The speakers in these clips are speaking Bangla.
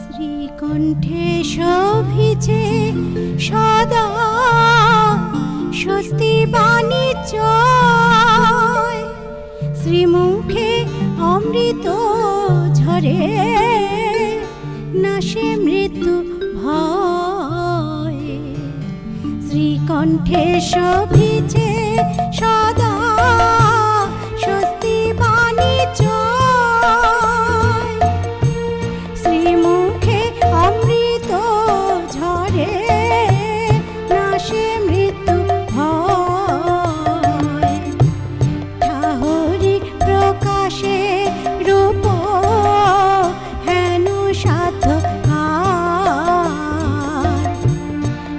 শ্রীকণ্ঠে শোভিছে সদা স্বস্তি বাণী জয়, শ্রীমুখে অমৃত ঝরে নাশে মৃত্যু ভয়। শ্রীকণ্ঠে শোভিছে সদা স্বস্তি বাণী জয়, শ্রীমুখে অমৃত ঝরে নাশে মৃত্যু ভয়। ঠাহরি প্রকাশে রূপ হেন সাধ্য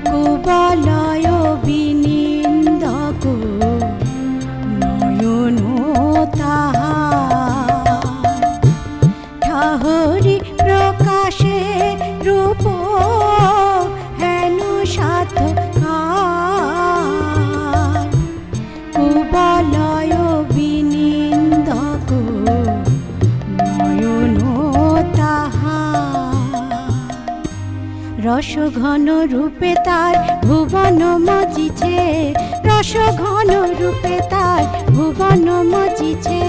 কুবলয় বিনিন্দক নয়ন তাহার। ঠাহরি প্রকাশে রূপ হেন সাধ্য কুবলয় বিনিন্দক নয়ন তাহার। রসঘন রূপে তার ভুবন মজিছে, রসঘন রূপে তার ভুবন মজিছে,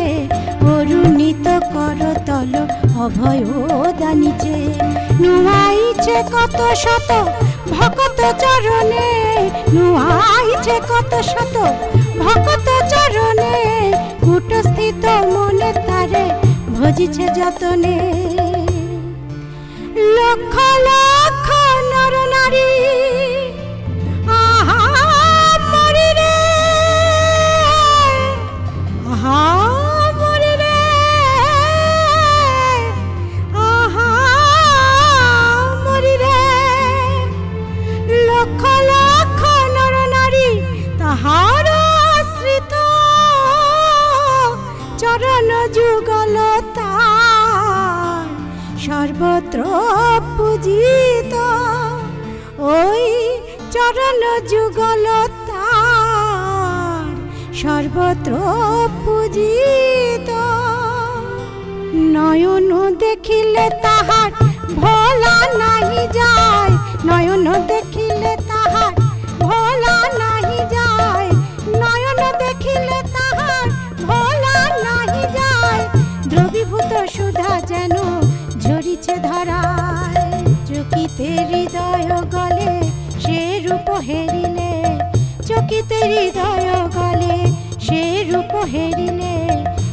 অরুণিত করতল অভয় দানিছে। নুয়াইছে কত শত ভকত চরণে, নুয়াইছে কত শত ভকত চরণে, কূটস্থিত মনে তারে ভজিছে যতনে। লক্ষ লক্ষ নর নারী আহা মরি রে, আহা মরি রে, আহা মরি রে। লক্ষ লক্ষ নর নারী তাহার আশ্রিত, চরণ যুগল তার সর্বত্র পূজিত। ওই চরণ যুগল তার সর্বত্র পূজিত। নয়ন দেখিলে তাহার ভোলা নাহি যায়, নয়ন দেখিলে তাহার ভোলা নাহি যায়, নয়ন দেখিলে তাহার ভোলা নাহি যায়। দ্রবীভূত সুধা যেন ঝরিছে ধরায়, চকিতে হৃদয় গলে সে রূপ হেরিলে, চকিতে হৃদয় গলে সে রূপ হেরিলে।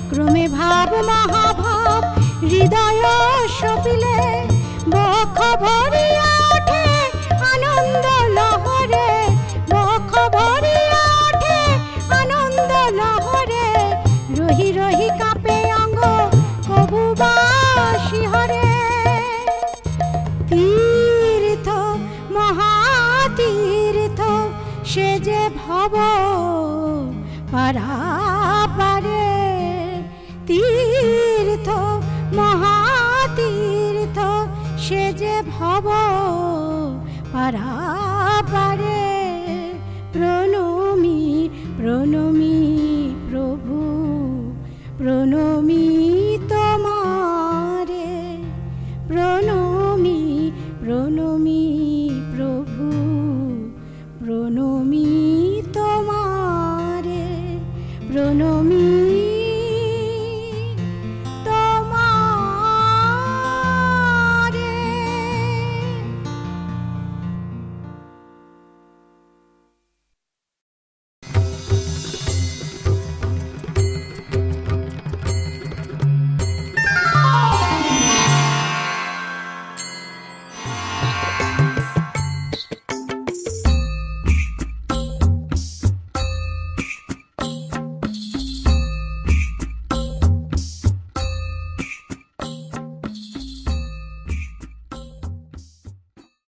ক্রমে ভাব মহাভাব হৃদয় সপিলে, বক্ষ ভরিয়া ওঠে আনন্দ লহরে, বক্ষ ভরিয়া ওঠে আনন্দ লহরে। রহি রহি কাঁপে অঙ্গ কবু বা শিহরে। তীর্থ মহাতীর্থ সে যে ভব পারাপারে, তীর্থ মহাতীর্থ সে যে ভব পারাপারে। প্রণমি প্রণমি প্রভু প্রণমি তোমারে, প্রণমি প্রণমি।